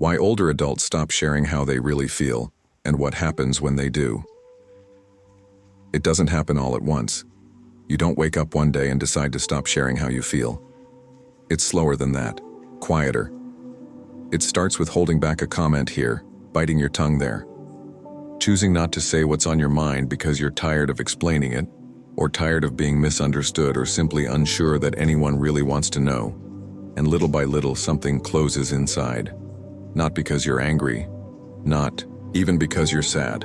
Why older adults stop sharing how they really feel, and what happens when they do. It doesn't happen all at once. You don't wake up one day and decide to stop sharing how you feel. It's slower than that, quieter. It starts with holding back a comment here, biting your tongue there. Choosing not to say what's on your mind because you're tired of explaining it, or tired of being misunderstood, or simply unsure that anyone really wants to know. And little by little, something closes inside. Not because you're angry, not even because you're sad,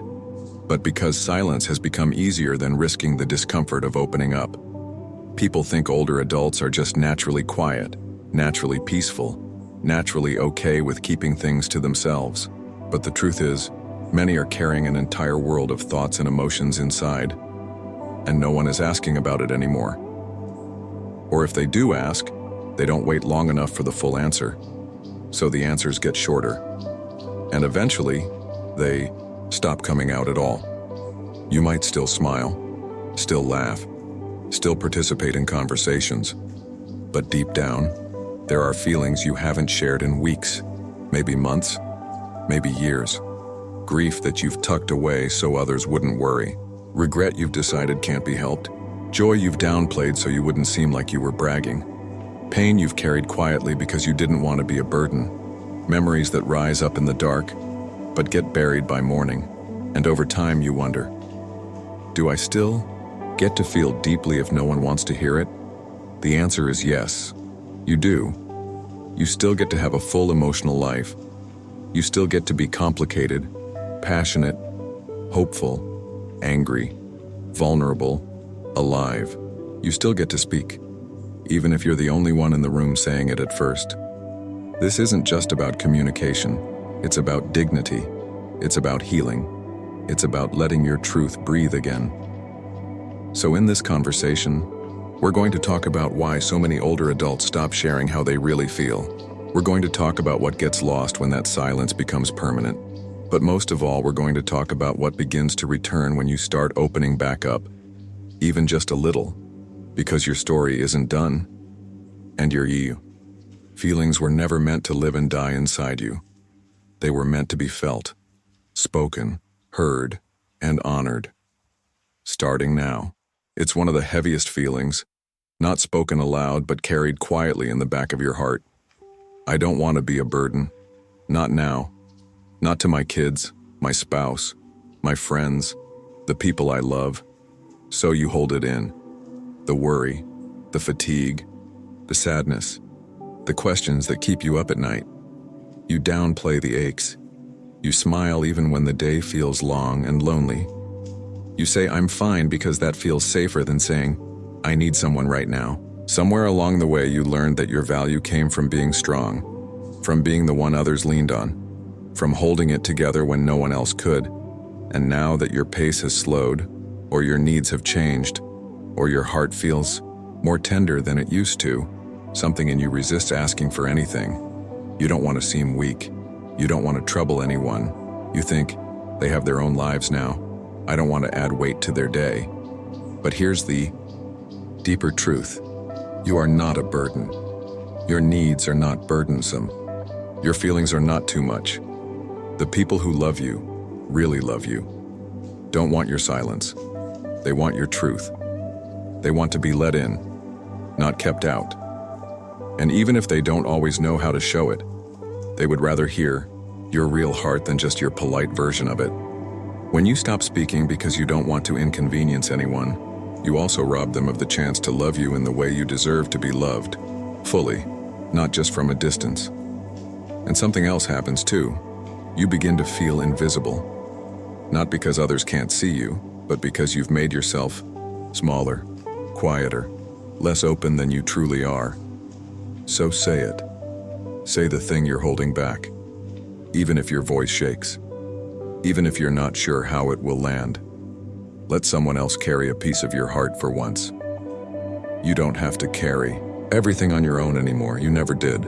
but because silence has become easier than risking the discomfort of opening up. People think older adults are just naturally quiet, naturally peaceful, naturally okay with keeping things to themselves. But the truth is, many are carrying an entire world of thoughts and emotions inside, and no one is asking about it anymore. Or if they do ask, they don't wait long enough for the full answer. So the answers get shorter. And eventually, they stop coming out at all. You might still smile, still laugh, still participate in conversations. But deep down, there are feelings you haven't shared in weeks, maybe months, maybe years. Grief that you've tucked away so others wouldn't worry. Regret you've decided can't be helped. Joy you've downplayed so you wouldn't seem like you were bragging. Pain you've carried quietly because you didn't want to be a burden. Memories that rise up in the dark, but get buried by morning. And over time you wonder, do I still get to feel deeply if no one wants to hear it? The answer is yes, you do. You still get to have a full emotional life. You still get to be complicated, passionate, hopeful, angry, vulnerable, alive. You still get to speak, even if you're the only one in the room saying it at first. This isn't just about communication. It's about dignity. It's about healing. It's about letting your truth breathe again. So in this conversation, we're going to talk about why so many older adults stop sharing how they really feel. We're going to talk about what gets lost when that silence becomes permanent. But most of all, we're going to talk about what begins to return when you start opening back up, even just a little. Because your story isn't done, and you're you. Feelings were never meant to live and die inside you. They were meant to be felt, spoken, heard, and honored. Starting now, it's one of the heaviest feelings, not spoken aloud but carried quietly in the back of your heart. I don't want to be a burden. Not now. Not to my kids, my spouse, my friends, the people I love. So you hold it in. The worry, the fatigue, the sadness, the questions that keep you up at night. You downplay the aches. You smile even when the day feels long and lonely. You say, I'm fine, because that feels safer than saying, I need someone right now. Somewhere along the way, you learned that your value came from being strong, from being the one others leaned on, from holding it together when no one else could. And now that your pace has slowed, or your needs have changed, or your heart feels more tender than it used to, something in you resists asking for anything. You don't want to seem weak. You don't want to trouble anyone. You think, they have their own lives now. I don't want to add weight to their day. But here's the deeper truth. You are not a burden. Your needs are not burdensome. Your feelings are not too much. The people who love you, really love you, don't want your silence. They want your truth. They want to be let in, not kept out. And even if they don't always know how to show it, they would rather hear your real heart than just your polite version of it. When you stop speaking because you don't want to inconvenience anyone, you also rob them of the chance to love you in the way you deserve to be loved, fully, not just from a distance. And something else happens too. You begin to feel invisible, not because others can't see you, but because you've made yourself smaller, quieter, less open than you truly are. So say it. Say the thing you're holding back, even if your voice shakes, even if you're not sure how it will land. Let someone else carry a piece of your heart for once. You don't have to carry everything on your own anymore. You never did.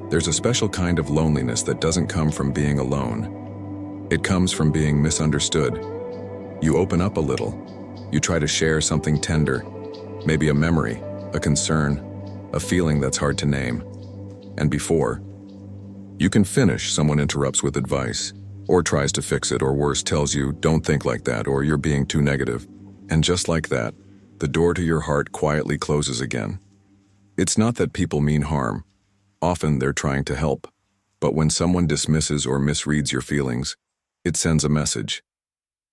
There's a special kind of loneliness that doesn't come from being alone. It comes from being misunderstood. You open up a little. You try to share something tender, maybe a memory, a concern, a feeling that's hard to name. And before You can finish, someone interrupts with advice, or tries to fix it, or worse, tells you, don't think like that, or you're being too negative. And just like that, the door to your heart quietly closes again. It's not that people mean harm. Often they're trying to help. But when someone dismisses or misreads your feelings, it sends a message.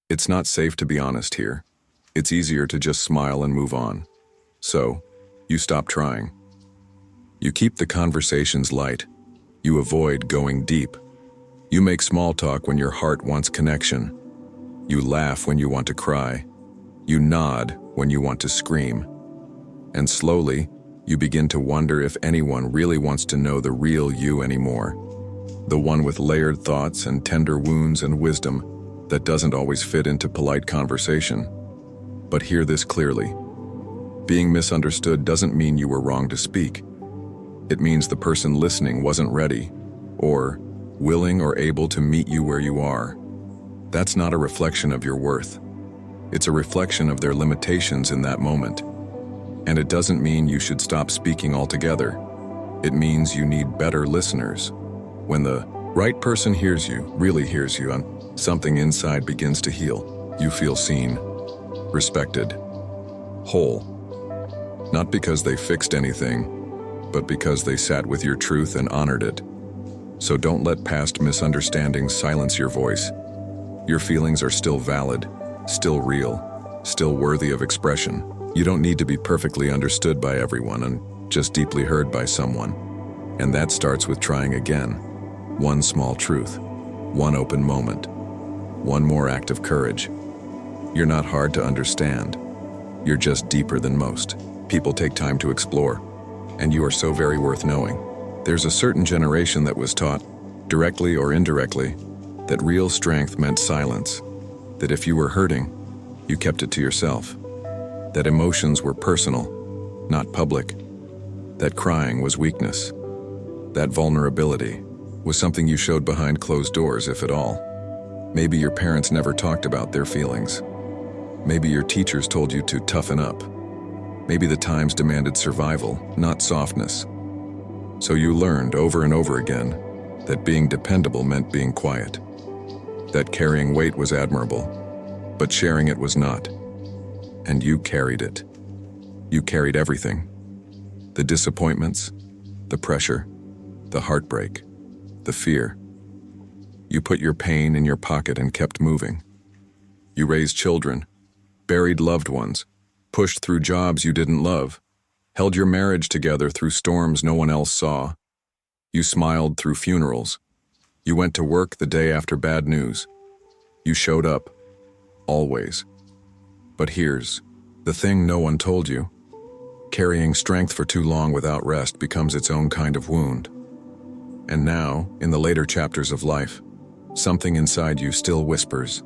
It's not safe to be honest here. It's easier to just smile and move on. So, you stop trying. You keep the conversations light. You avoid going deep. You make small talk when your heart wants connection. You laugh when you want to cry. You nod when you want to scream. And slowly, you begin to wonder if anyone really wants to know the real you anymore. The one with layered thoughts and tender wounds and wisdom that doesn't always fit into polite conversation. But hear this clearly. Being misunderstood doesn't mean you were wrong to speak. It means the person listening wasn't ready, or willing or able to meet you where you are. That's not a reflection of your worth. It's a reflection of their limitations in that moment. And it doesn't mean you should stop speaking altogether. It means you need better listeners. When the right person hears you, really hears you, and something inside begins to heal, you feel seen, respected, whole. Not because they fixed anything, but because they sat with your truth and honored it. So don't let past misunderstandings silence your voice. Your feelings are still valid, still real, still worthy of expression. You don't need to be perfectly understood by everyone, and just deeply heard by someone. And that starts with trying again. One small truth, one open moment, one more act of courage. You're not hard to understand. You're just deeper than most. People take time to explore, and you are so very worth knowing. There's a certain generation that was taught, directly or indirectly, that real strength meant silence, that if you were hurting, you kept it to yourself, that emotions were personal, not public, that crying was weakness, that vulnerability was something you showed behind closed doors, if at all. Maybe your parents never talked about their feelings. Maybe your teachers told you to toughen up. Maybe the times demanded survival, not softness. So you learned over and over again that being dependable meant being quiet, that carrying weight was admirable, but sharing it was not. And you carried it. You carried everything. The disappointments, the pressure, the heartbreak, the fear. You put your pain in your pocket and kept moving. You raised children, buried loved ones, pushed through jobs you didn't love, held your marriage together through storms no one else saw. You smiled through funerals. You went to work the day after bad news. You showed up, always. But here's the thing no one told you. Carrying strength for too long without rest becomes its own kind of wound. And now, in the later chapters of life, something inside you still whispers,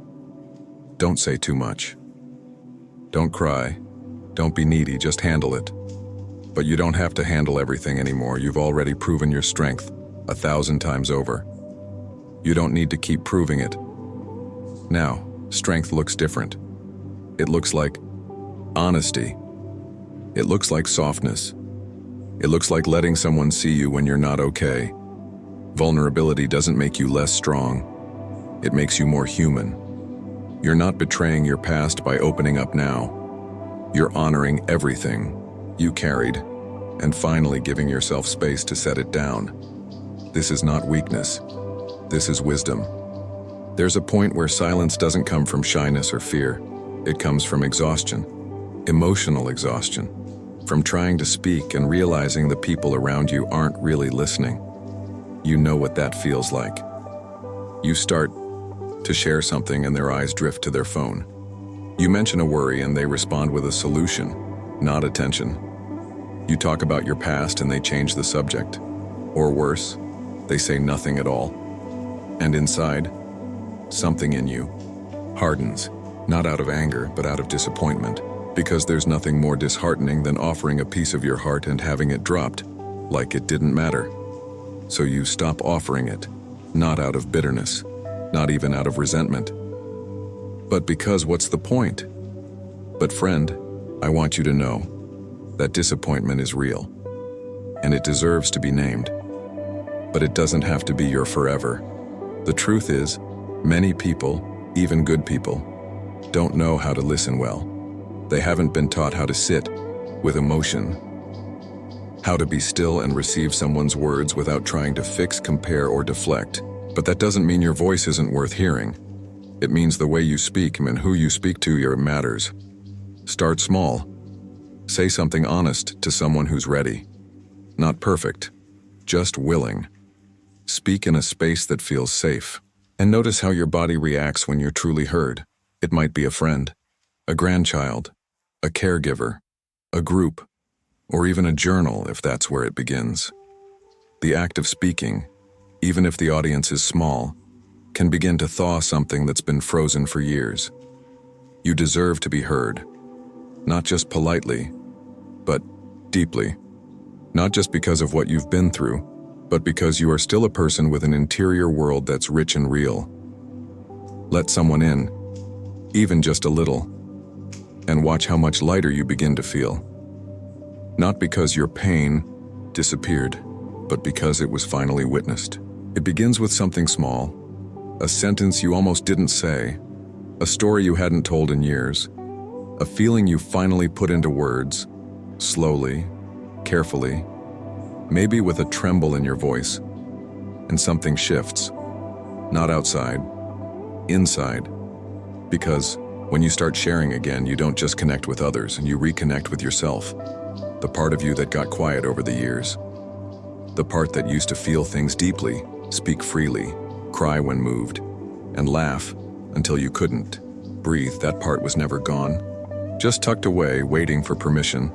don't say too much. Don't cry. Don't be needy, just handle it. But you don't have to handle everything anymore. You've already proven your strength 1,000 times over. You don't need to keep proving it. Now, strength looks different. It looks like honesty. It looks like softness. It looks like letting someone see you when you're not okay. Vulnerability doesn't make you less strong. It makes you more human. You're not betraying your past by opening up now. You're honoring everything you carried and finally giving yourself space to set it down. This is not weakness. This is wisdom. There's a point where silence doesn't come from shyness or fear. It comes from exhaustion, emotional exhaustion, from trying to speak and realizing the people around you aren't really listening. You know what that feels like. You start to share something and their eyes drift to their phone. You mention a worry and they respond with a solution, not attention. You talk about your past and they change the subject. Or worse, they say nothing at all. And inside, something in you hardens, not out of anger, but out of disappointment, because there's nothing more disheartening than offering a piece of your heart and having it dropped, like it didn't matter. So you stop offering it, not out of bitterness, not even out of resentment, but because what's the point? But friend, I want you to know that disappointment is real, and it deserves to be named. but it doesn't have to be your forever. The truth is, many people, even good people, don't know how to listen well. They haven't been taught how to sit with emotion, how to be still and receive someone's words without trying to fix, compare, or deflect. But that doesn't mean your voice isn't worth hearing. It means the way you speak and who you speak to matters. Start small. Say something honest to someone who's ready. Not perfect, just willing. Speak in a space that feels safe. And notice how your body reacts when you're truly heard. It might be a friend, a grandchild, a caregiver, a group, or even a journal if that's where it begins. The act of speaking, even if the audience is small, can begin to thaw something that's been frozen for years. You deserve to be heard, not just politely, but deeply. Not just because of what you've been through, but because you are still a person with an interior world that's rich and real. Let someone in, even just a little, and watch how much lighter you begin to feel. Not because your pain disappeared, but because it was finally witnessed. It begins with something small, a sentence you almost didn't say, a story you hadn't told in years, a feeling you finally put into words, slowly, carefully, maybe with a tremble in your voice, and something shifts. Not outside, inside. Because when you start sharing again, you don't just connect with others, and you reconnect with yourself. The part of you that got quiet over the years. The part that used to feel things deeply, speak freely, cry when moved, and laugh until you couldn't. Breathe, that part was never gone. Just tucked away, waiting for permission.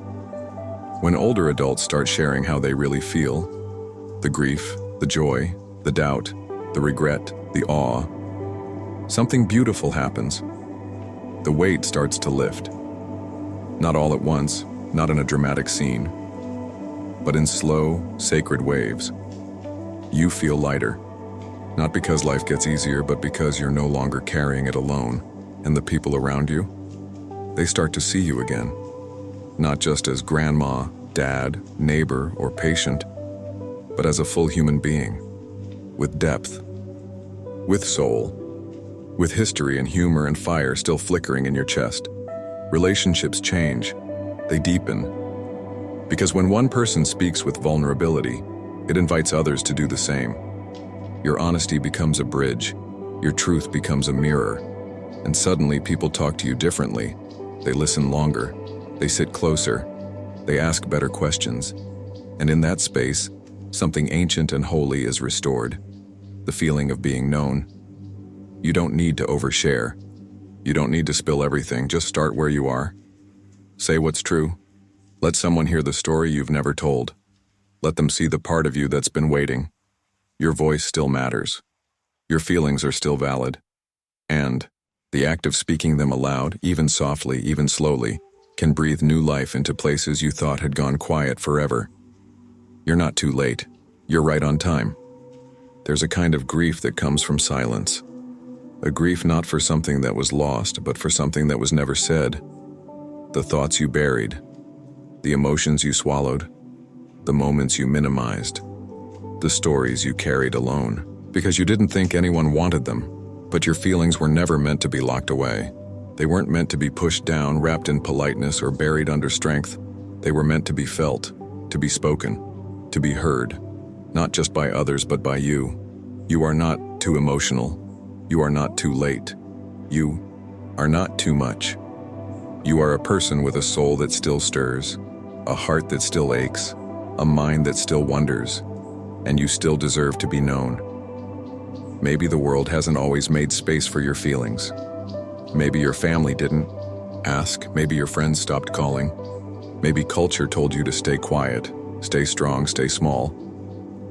When older adults start sharing how they really feel, the grief, the joy, the doubt, the regret, the awe, something beautiful happens. The weight starts to lift. Not all at once, not in a dramatic scene, but in slow, sacred waves. You feel lighter, not because life gets easier, but because you're no longer carrying it alone, and the people around you, they start to see you again. Not just as grandma, dad, neighbor, or patient, but as a full human being, with depth, with soul, with history and humor and fire still flickering in your chest. Relationships change, they deepen, because when one person speaks with vulnerability, it invites others to do the same. Your honesty becomes a bridge, your truth becomes a mirror, and suddenly people talk to you differently. They listen longer, they sit closer, they ask better questions, and in that space, something ancient and holy is restored, the feeling of being known. You don't need to overshare. You don't need to spill everything, just start where you are. Say what's true. Let someone hear the story you've never told. Let them see the part of you that's been waiting. Your voice still matters. Your feelings are still valid. And the act of speaking them aloud, even softly, even slowly, can breathe new life into places you thought had gone quiet forever. You're not too late. You're right on time. There's a kind of grief that comes from silence. A grief not for something that was lost, but for something that was never said. The thoughts you buried, the emotions you swallowed, the moments you minimized, the stories you carried alone, because you didn't think anyone wanted them. But your feelings were never meant to be locked away. They weren't meant to be pushed down, wrapped in politeness, or buried under strength. They were meant to be felt, to be spoken, to be heard, not just by others, but by you. You are not too emotional. You are not too late. You are not too much. You are a person with a soul that still stirs, a heart that still aches, a mind that still wonders, and you still deserve to be known. Maybe the world hasn't always made space for your feelings. Maybe your family didn't ask. Maybe your friends stopped calling. Maybe culture told you to stay quiet, stay strong, stay small.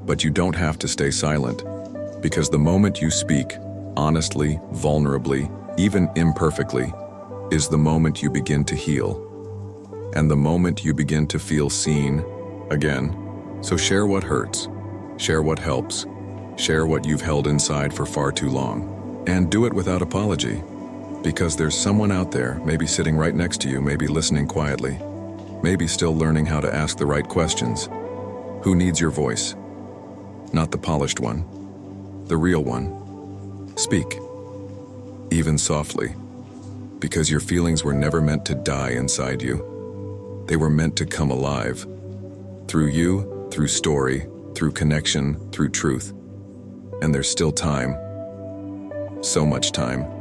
But you don't have to stay silent, because the moment you speak, honestly, vulnerably, even imperfectly, is the moment you begin to heal. And the moment you begin to feel seen again. So share what hurts, share what helps, share what you've held inside for far too long. And do it without apology, because there's someone out there, maybe sitting right next to you, maybe listening quietly, maybe still learning how to ask the right questions, who needs your voice. Not the polished one, the real one. Speak, even softly, because your feelings were never meant to die inside you. They were meant to come alive. Through you, through story, through connection, through truth. And there's still time. So much time.